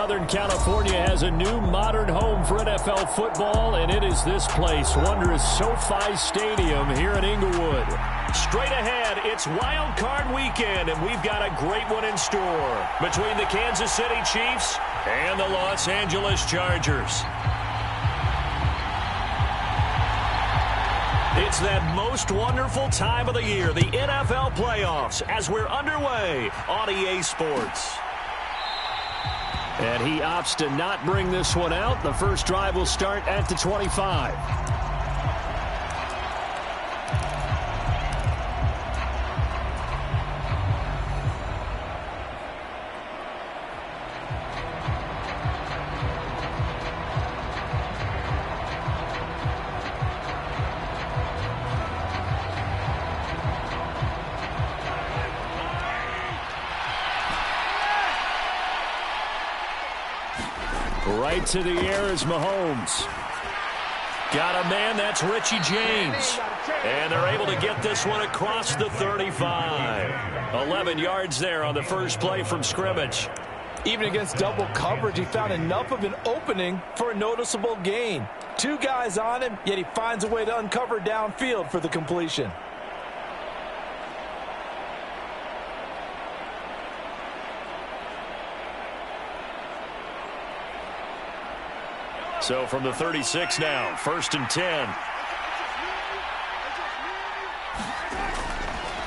Southern California has a new modern home for NFL football, and it is this place, wondrous SoFi Stadium here in Inglewood. Straight ahead, it's Wild Card Weekend, and we've got a great one in store between the Kansas City Chiefs and the Los Angeles Chargers. It's that most wonderful time of the year, the NFL playoffs, as we're underway on EA Sports. And he opts to not bring this one out. The first drive will start at the 25. Right to the air is Mahomes. Got a man, that's Richie James. And they're able to get this one across the 35. 11 yards there on the first play from scrimmage. Even against double coverage, he found enough of an opening for a noticeable gain. Two guys on him, yet he finds a way to uncover downfield for the completion. So from the 36 now, 1st and 10.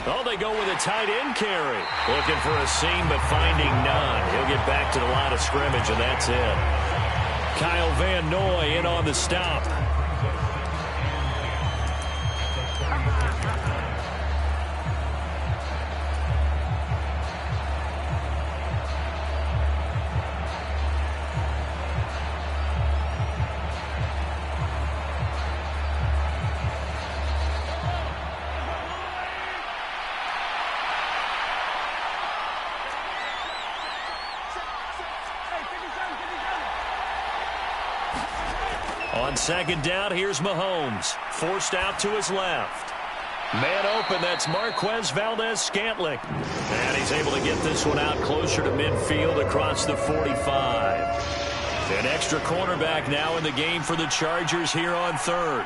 Oh, they go with a tight end carry. Looking for a seam, but finding none. He'll get back to the line of scrimmage, and that's it. Kyle Van Noy in on the stop. On second down, here's Mahomes. Forced out to his left. Man open, that's Marquez Valdez-Scantling. And he's able to get this one out closer to midfield across the 45. An extra cornerback now in the game for the Chargers here on third.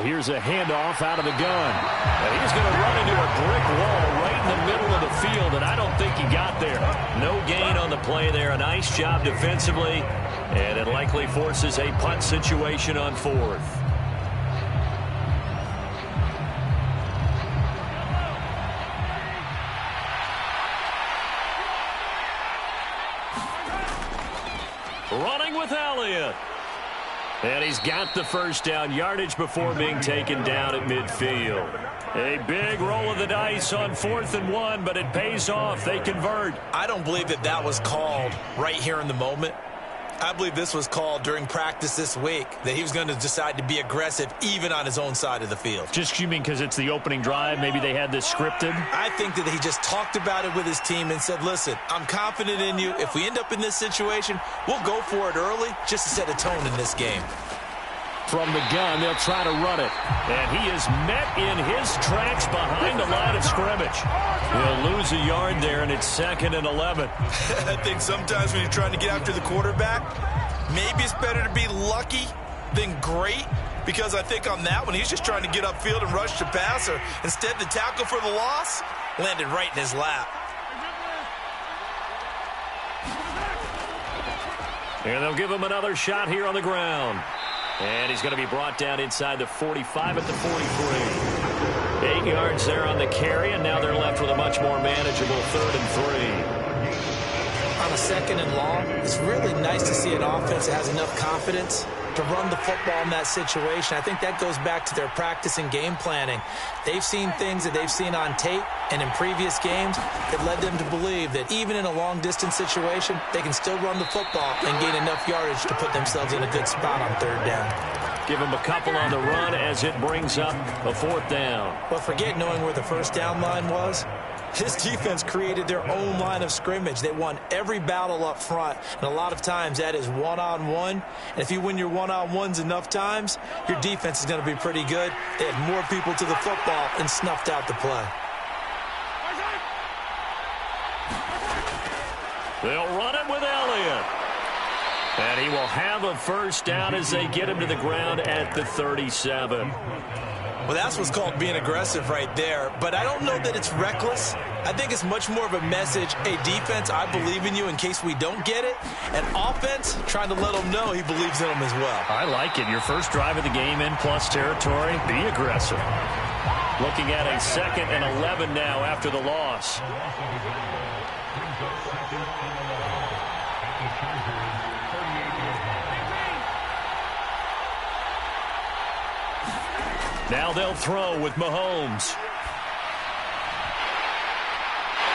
Here's a handoff out of the gun. And he's going to run into a brick wall right in the middle of the field, and I don't think he got there. No gain on the play there. A nice job defensively, and it likely forces a punt situation on fourth. Running with Elliott. And he's got the first down, yardage before being taken down at midfield. A big roll of the dice on 4th and 1, but it pays off. They convert. I don't believe that was called right here in the moment. I believe this was called during practice this week, that he was going to decide to be aggressive even on his own side of the field. Just you mean because it's the opening drive? Maybe they had this scripted? I think that he just talked about it with his team and said, listen, I'm confident in you. If we end up in this situation, we'll go for it early just to set a tone in this game. From the gun, they'll try to run it. And he is met in his tracks behind the line of scrimmage. He'll lose a yard there, and it's 2nd and 11. I think sometimes when you're trying to get after the quarterback, maybe it's better to be lucky than great, because I think on that one, he's just trying to get upfield and rush the passer. Instead, the tackle for the loss landed right in his lap. And they'll give him another shot here on the ground. And he's going to be brought down inside the 45 at the 43. 8 yards there on the carry, and now they're left with a much more manageable 3rd and 3. On a 2nd and long, it's really nice to see an offense that has enough confidence to run the football in that situation. I think that goes back to their practice and game planning. They've seen things that they've seen on tape and in previous games that led them to believe that even in a long-distance situation, they can still run the football and gain enough yardage to put themselves in a good spot on 3rd down. Give him a couple on the run as it brings up a 4th down. But forget knowing where the first down line was. This defense created their own line of scrimmage. They won every battle up front, and a lot of times that is one-on-one. And if you win your one-on-ones enough times, your defense is going to be pretty good. They had more people to the football and snuffed out the play. They'll run it with Elliott. And he will have a first down as they get him to the ground at the 37. Well, that's what's called being aggressive right there. But I don't know that it's reckless. I think it's much more of a message, hey, defense, I believe in you in case we don't get it. And offense, trying to let him know he believes in them as well. I like it. Your first drive of the game in plus territory, be aggressive. Looking at a 2nd and 11 now after the loss. Now they'll throw with Mahomes.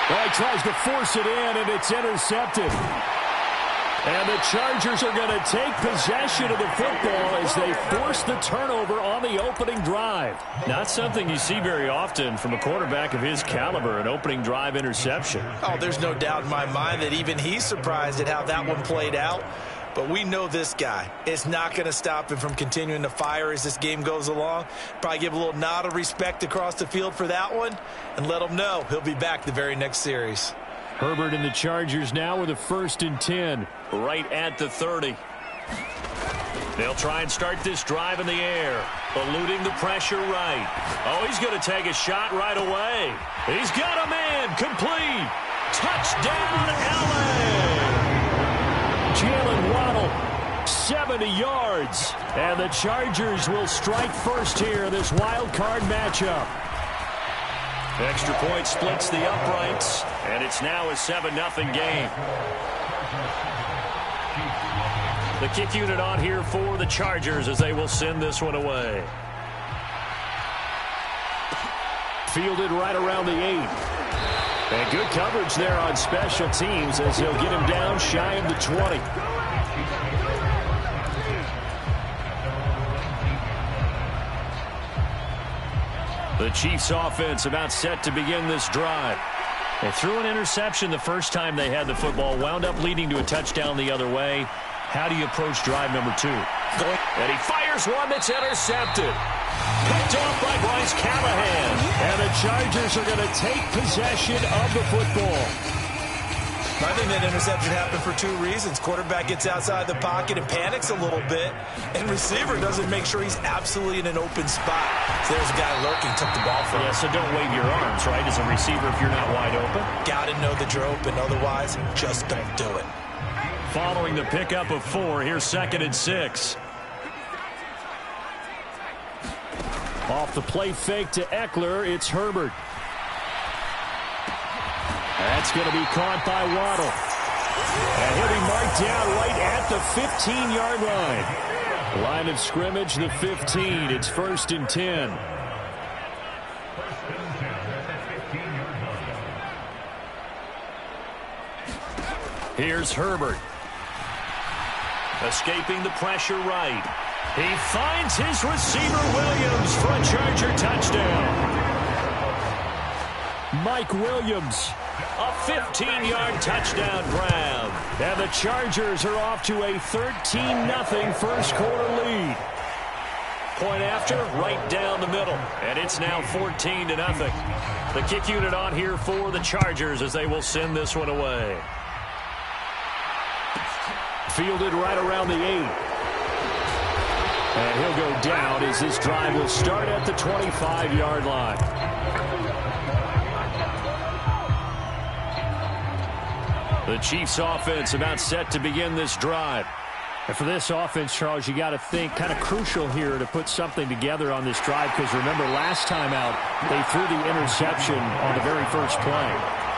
Well, he tries to force it in, and it's intercepted. And the Chargers are going to take possession of the football as they force the turnover on the opening drive. Not something you see very often from a quarterback of his caliber, an opening drive interception. Oh, there's no doubt in my mind that even he's surprised at how that one played out. But we know this guy. It's not going to stop him from continuing to fire as this game goes along. Probably give a little nod of respect across the field for that one and let him know he'll be back the very next series. Herbert and the Chargers now with a 1st and 10. Right at the 30. They'll try and start this drive in the air, eluding the pressure right. Oh, he's going to take a shot right away. He's got a man complete. Touchdown, L.A. Jalen Waddle, 70 yards. And the Chargers will strike first here in this wild card matchup. Extra point splits the uprights, and it's now a 7-0 game. The kick unit on here for the Chargers as they will send this one away. Fielded right around the 8. And good coverage there on special teams as he'll get him down shy of the 20. The Chiefs offense about set to begin this drive. They threw an interception the first time they had the football, wound up leading to a touchdown the other way. How do you approach drive number 2? And he fires one that's intercepted. Picked off by Bryce Callahan. And the Chargers are going to take possession of the football. I think that interception happened for 2 reasons. Quarterback gets outside the pocket and panics a little bit, and receiver doesn't make sure he's absolutely in an open spot. So there's a guy lurking, took the ball from him. Yeah, so don't wave your arms, right, as a receiver if you're not wide open. Got to know that you're open. Otherwise, just don't do it. Following the pickup of 4, here's 2nd and 6. Off the play fake to Eckler, it's Herbert. That's going to be caught by Waddle. And he'll be marked down right at the 15-yard line. Line of scrimmage, the 15. It's 1st and 10. Here's Herbert. Escaping the pressure right. He finds his receiver Williams for a Charger touchdown. Mike Williams. A 15-yard touchdown grab. And the Chargers are off to a 13-0 first quarter lead. Point after, right down the middle. And it's now 14-0. The kick unit on here for the Chargers as they will send this one away. Fielded right around the 8. And he'll go down as this drive will start at the 25-yard line. The Chiefs offense about set to begin this drive. And for this offense, Charles, you got to think kind of crucial here to put something together on this drive, because remember last time out they threw the interception on the very first play.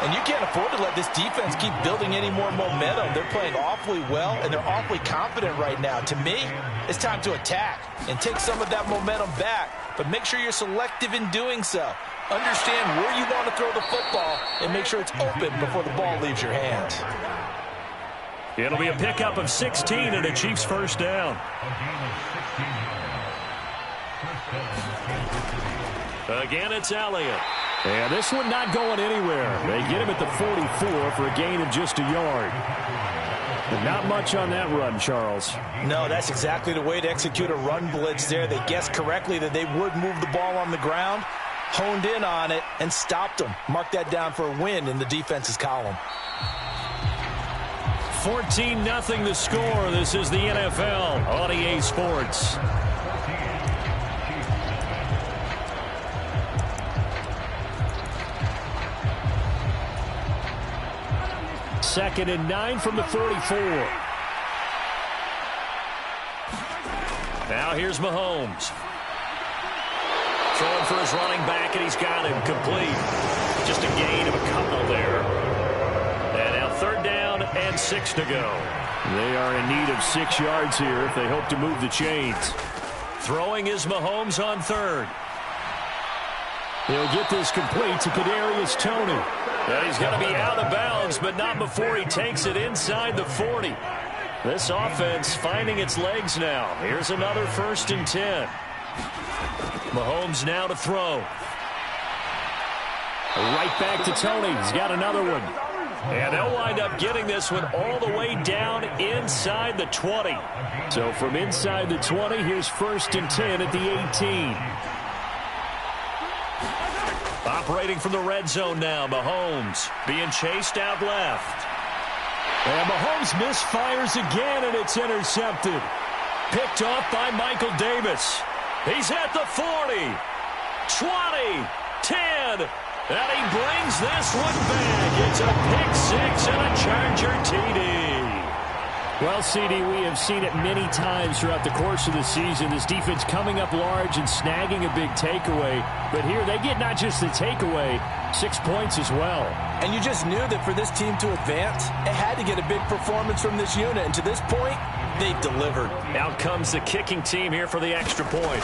And you can't afford to let this defense keep building any more momentum. They're playing awfully well, and they're awfully confident right now. To me, it's time to attack and take some of that momentum back, but make sure you're selective in doing so. Understand where you want to throw the football and make sure it's open before the ball leaves your hands. It'll be a pickup of 16 and a Chiefs first down. Again, it's Elliott. And this one not going anywhere. They get him at the 44 for a gain of just a yard. But not much on that run, Charles. No, that's exactly the way to execute a run blitz there. They guessed correctly that they would move the ball on the ground, honed in on it, and stopped them. Mark that down for a win in the defense's column. 14-0 the score. This is the NFL on EA Sports. Second and 9 from the 44. Now here's Mahomes. Throwing for his running back, and he's got him complete. Just a gain of a couple there. And now third down and 6 to go. They are in need of 6 yards here if they hope to move the chains. Throwing is Mahomes on third. He'll get this complete to Kadarius Toney. And he's going to be out of bounds, but not before he takes it inside the 40. This offense finding its legs now. Here's another 1st and 10. Mahomes now to throw. Right back to Toney. He's got another one. And they'll wind up getting this one all the way down inside the 20. So from inside the 20, here's 1st and 10 at the 18. Operating from the red zone now, Mahomes being chased out left. And Mahomes misfires again, and it's intercepted. Picked off by Michael Davis. He's at the 40, 20, 10, and he brings this one back. It's a pick 6 and a Charger TD. Well, CD, we have seen it many times throughout the course of the season. This defense coming up large and snagging a big takeaway. But here they get not just the takeaway, 6 points as well. And you just knew that for this team to advance, it had to get a big performance from this unit. And to this point, they've delivered. Out comes the kicking team here for the extra point.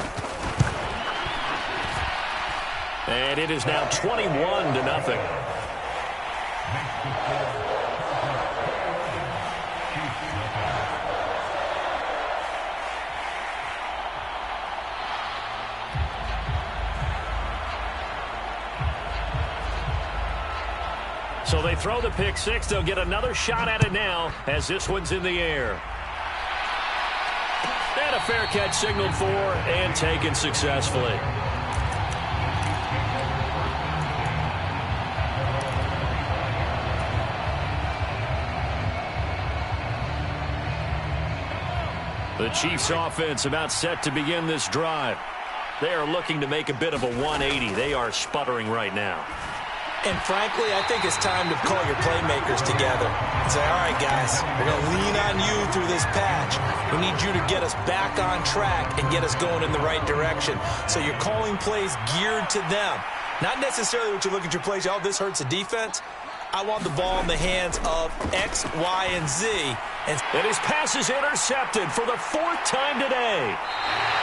And it is now 21-0. So they throw the pick 6. They'll get another shot at it now as this one's in the air. And a fair catch signaled for and taken successfully. The Chiefs offense about set to begin this drive. They are looking to make a bit of a 180. They are sputtering right now. And frankly, I think it's time to call your playmakers together and say, all right, guys, we're going to lean on you through this patch. We need you to get us back on track and get us going in the right direction. So you're calling plays geared to them. Not necessarily what you look at your plays, oh, this hurts the defense. I want the ball in the hands of X, Y, and Z. And his pass is intercepted for the 4th time today.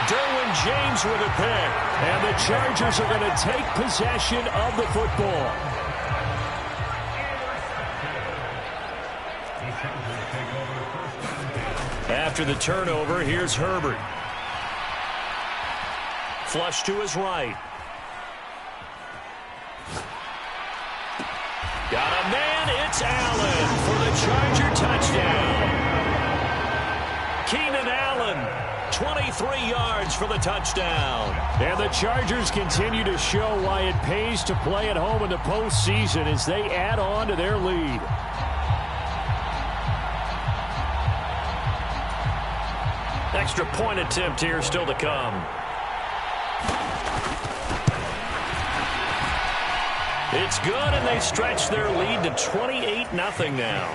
Derwin James with a pick. And the Chargers are going to take possession of the football. After the turnover, here's Herbert. Flush to his right. Got a man, it's Allen for the Charger touchdown. Keenan Allen, 23 yards for the touchdown. And the Chargers continue to show why it pays to play at home in the postseason as they add on to their lead. Extra point attempt here still to come. It's good, and they stretch their lead to 28-0 now.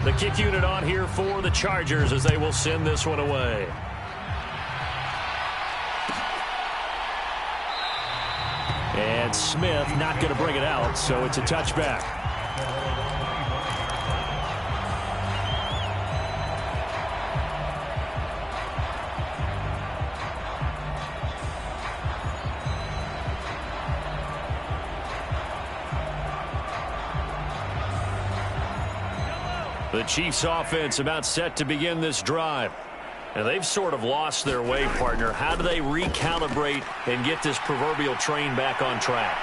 The kick unit on here for the Chargers as they will send this one away. And Smith not going to bring it out, so it's a touchback. The Chiefs offense about set to begin this drive. And they've sort of lost their way, partner. How do they recalibrate and get this proverbial train back on track?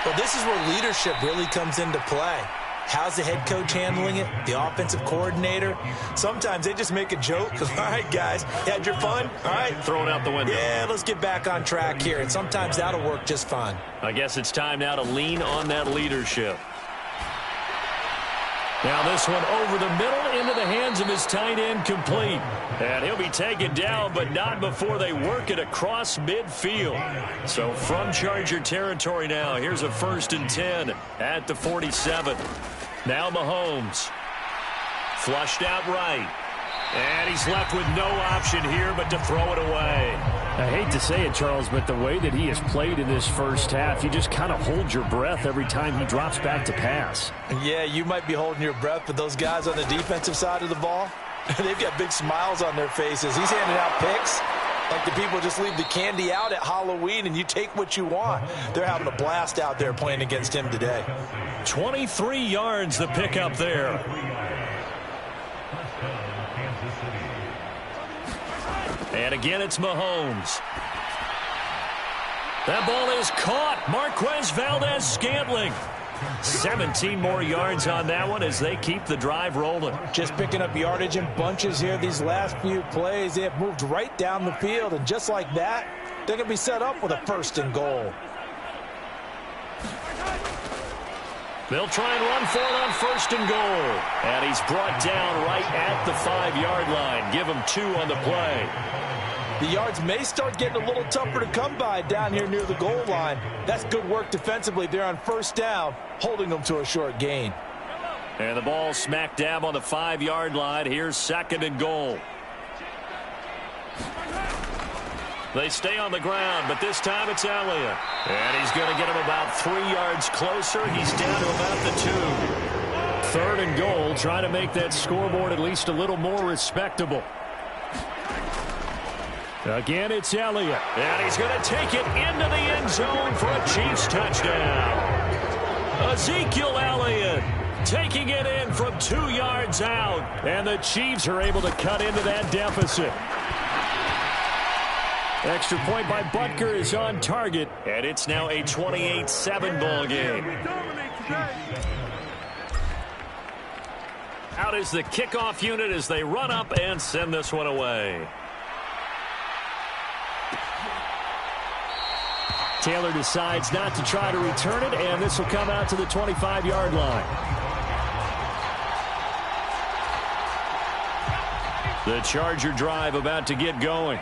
Well, this is where leadership really comes into play. How's the head coach handling it? The offensive coordinator? Sometimes they just make a joke. All right, guys, you had your fun? All right. Throw it out the window. Yeah, let's get back on track here. And sometimes that'll work just fine. I guess it's time now to lean on that leadership. Now this one over the middle into the hands of his tight end, complete. And he'll be taken down, but not before they work it across midfield. So from Charger territory now, here's a 1st and 10 at the 47. Now Mahomes. Flushed out right. And he's left with no option here but to throw it away. I hate to say it, Charles, but the way that he has played in this first half, you just kind of hold your breath every time he drops back to pass. Yeah, you might be holding your breath, but those guys on the defensive side of the ball, they've got big smiles on their faces. He's handing out picks like the people just leave the candy out at Halloween and you take what you want. They're having a blast out there playing against him today. 23 yards the pickup there. And again, it's Mahomes. That ball is caught. Marquez Valdez-Scantling. 17 more yards on that one as they keep the drive rolling. Just picking up yardage in bunches here these last few plays. They have moved right down the field, and just like that, they're going to be set up with a 1st and goal. They'll try and run for it on 1st and goal. And he's brought down right at the 5-yard line. Give him 2 on the play. The yards may start getting a little tougher to come by down here near the goal line. That's good work defensively there on 1st down, holding them to a short gain. And the ball smack dab on the 5-yard line. Here's 2nd and goal. They stay on the ground, but this time it's Elliott. And he's going to get him about 3 yards closer. He's down to about the 2. 3rd and goal, trying to make that scoreboard at least a little more respectable. Again, it's Elliott. And he's going to take it into the end zone for a Chiefs touchdown. Ezekiel Elliott taking it in from 2 yards out. And the Chiefs are able to cut into that deficit. Extra point by Butker is on target. And it's now a 28-7 ball game. Out is the kickoff unit as they run up and send this one away. Taylor decides not to try to return it, and this will come out to the 25-yard line. The Charger drive about to get going.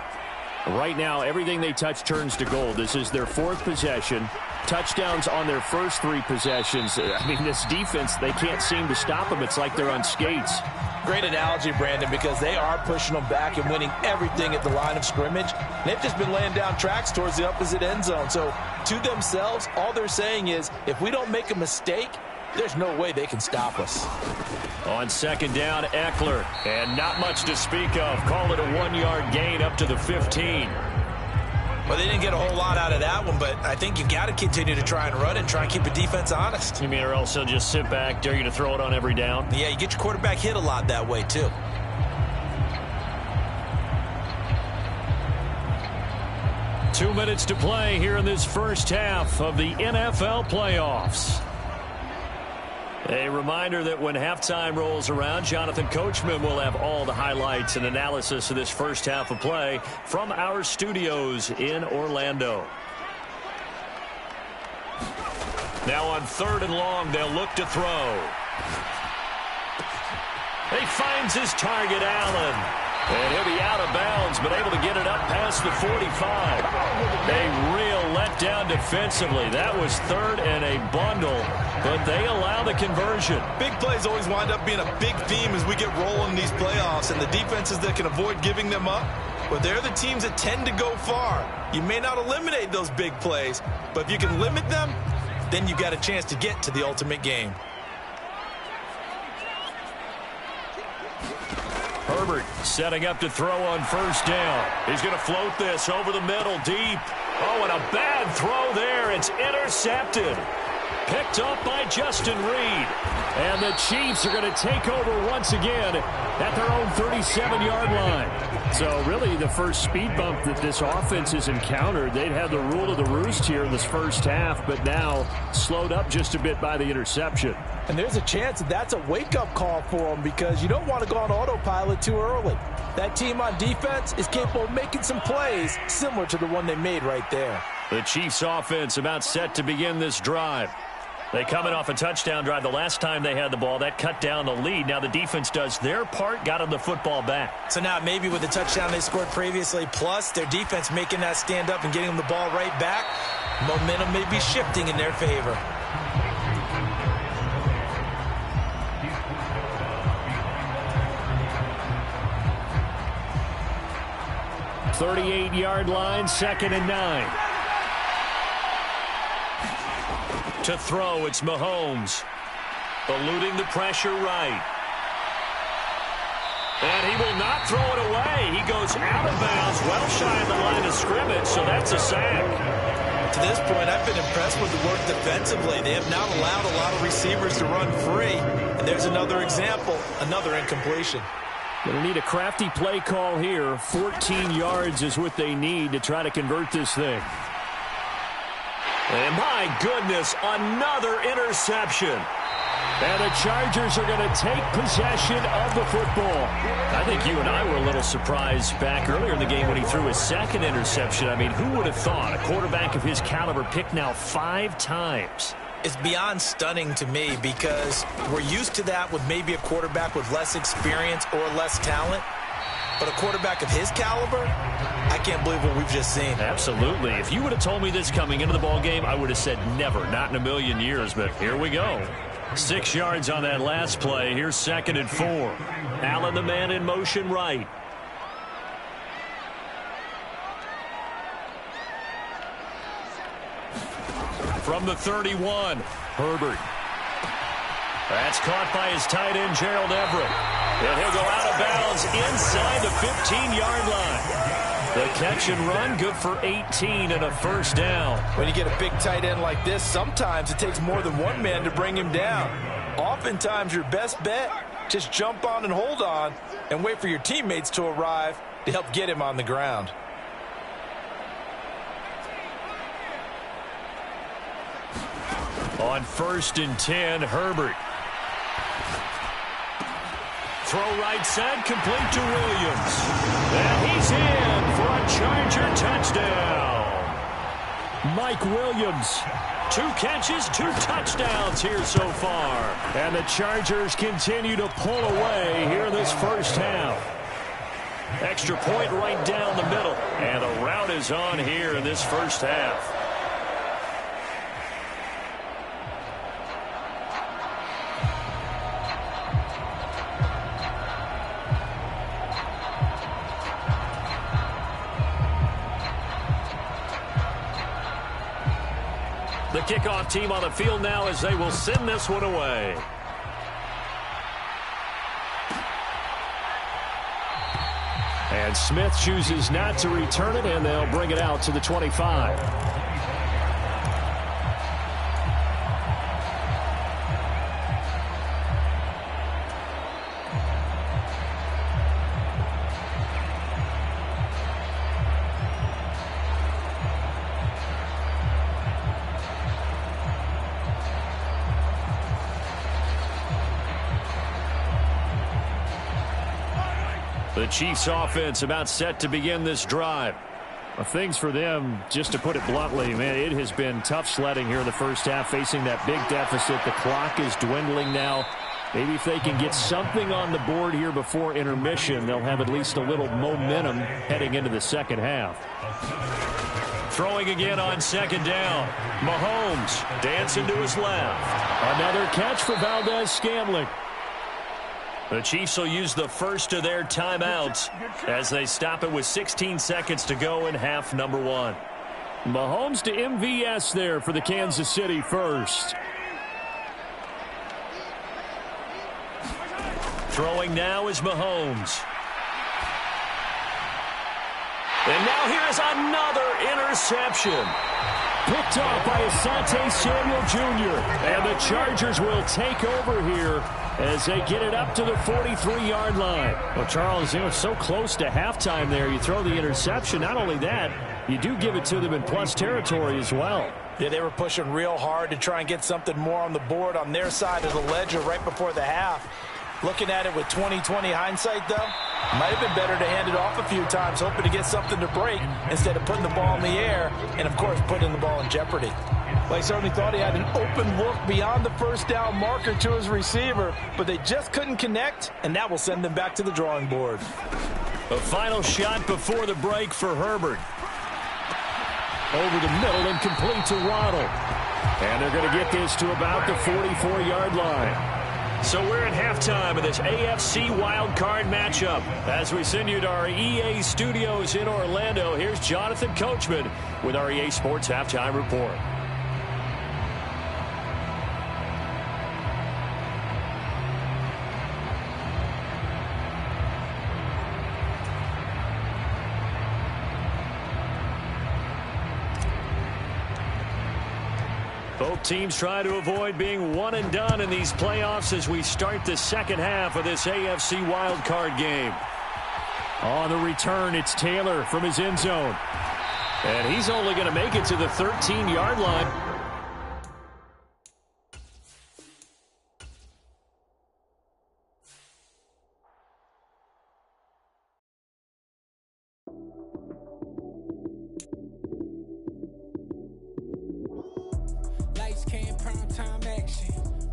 Right now, everything they touch turns to gold. This is their 4th possession. Touchdowns on their first 3 possessions. I mean, this defense, they can't seem to stop them. It's like they're on skates. Great analogy, Brandon, because they are pushing them back and winning everything at the line of scrimmage. They've just been laying down tracks towards the opposite end zone. So to themselves, all they're saying is, if we don't make a mistake, there's no way they can stop us. On 2nd down, Eckler. And not much to speak of. Call it a 1-yard gain up to the 15. Well, they didn't get a whole lot out of that one, but I think you got to continue to try and run it and try and keep the defense honest. You mean, or else they'll just sit back, dare you to throw it on every down? Yeah, you get your quarterback hit a lot that way, too. Two minutes to play here in this first half of the NFL playoffs. A reminder that when halftime rolls around, Jonathan Coachman will have all the highlights and analysis of this first half of play from our studios in Orlando. Now on 3rd and long, they'll look to throw. He finds his target, Allen. And he'll be out of bounds, but able to get it up past the 45. A real letdown defensively. That was 3rd and a bundle, but they allow the conversion. Big plays always wind up being a big theme as we get rolling in these playoffs, and the defenses that can avoid giving them up, well, they're the teams that tend to go far. You may not eliminate those big plays, but if you can limit them, then you got a chance to get to the ultimate game. Herbert setting up to throw on 1st down. He's going to float this over the middle deep. Oh, and a bad throw there. It's intercepted. Picked up by Justin Reed. And the Chiefs are going to take over once again at their own 37-yard line. So really the first speed bump that this offense has encountered. They'd had the rule of the roost here in this first half, but now slowed up just a bit by the interception. And there's a chance that that's a wake-up call for them because you don't want to go on autopilot too early. That team on defense is capable of making some plays similar to the one they made right there. The Chiefs offense about set to begin this drive. They come in off a touchdown drive the last time they had the ball. That cut down the lead. Now the defense does their part, got them the football back. So now maybe with the touchdown they scored previously, plus their defense making that stand up and getting them the ball right back, momentum may be shifting in their favor. .38-yard line, 2nd and 9. To throw, it's Mahomes. Eluding the pressure right. And he will not throw it away. He goes out of bounds, well shy of the line of scrimmage, so that's a sack. To this point, I've been impressed with the work defensively. They have not allowed a lot of receivers to run free. And there's another example, another incompletion. Going to need a crafty play call here. 14 yards is what they need to try to convert this thing. And my goodness, another interception. And the Chargers are going to take possession of the football. I think you and I were a little surprised back earlier in the game when he threw his second interception. I mean, who would have thought a quarterback of his caliber picked now 5 times? It's beyond stunning to me because we're used to that with maybe a quarterback with less experience or less talent. But a quarterback of his caliber, I can't believe what we've just seen. Absolutely. If you would have told me this coming into the ballgame, I would have said never, not in a million years. But here we go. 6 yards on that last play. Here's 2nd and 4. Allen, the man in motion right. From the 31, Herbert. That's caught by his tight end, Gerald Everett. And he'll go out of bounds inside the 15-yard line. The catch and run, good for 18 and a first down. When you get a big tight end like this, sometimes it takes more than one man to bring him down. Oftentimes, your best bet, just jump on and hold on and wait for your teammates to arrive to help get him on the ground. On 1st and 10, Herbert. Throw right side, complete to Williams. And he's in for a Charger touchdown. Mike Williams. 2 catches, 2 touchdowns here so far. And the Chargers continue to pull away here in this first half. Extra point right down the middle. And the route is on here in this first half. The kickoff team on the field now as they will send this one away. And Smith chooses not to return it, and they'll bring it out to the 25. The Chiefs offense about set to begin this drive. Well, things for them, just to put it bluntly, man, it has been tough sledding here in the first half, facing that big deficit. The clock is dwindling now. Maybe if they can get something on the board here before intermission, they'll have at least a little momentum heading into the second half. Throwing again on 2nd down. Mahomes dancing to his left. Another catch for Valdez-Scantling. The Chiefs will use the first of their timeouts as they stop it with 16 seconds to go in half number 1. Mahomes to MVS there for the Kansas City first. Throwing now is Mahomes. And now here is another interception. Picked off by Asante Samuel Jr. And the Chargers will take over here as they get it up to the 43-yard line. Well, Charles, it was so close to halftime there. You throw the interception. Not only that, you do give it to them in plus territory as well. Yeah, they were pushing real hard to try and get something more on the board on their side of the ledger right before the half. Looking at it with 20/20 hindsight, though, might have been better to hand it off a few times, hoping to get something to break instead of putting the ball in the air and, of course, putting the ball in jeopardy. Well, he certainly thought he had an open look beyond the first down marker to his receiver, but they just couldn't connect, and that will send them back to the drawing board. A final shot before the break for Herbert. Over the middle and complete to Waddle. And they're going to get this to about the 44-yard line. So we're at halftime of this AFC wildcard matchup. As we send you to our EA studios in Orlando, here's Jonathan Coachman with our EA Sports Halftime Report. Both teams try to avoid being one and done in these playoffs as we start the second half of this AFC wildcard game. On the return, it's Taylor from his end zone. And he's only going to make it to the 13-yard line.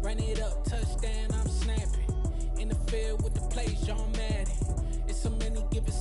Run it up, touchdown, I'm snapping. In the field with the play, John Madden. It's so many, give it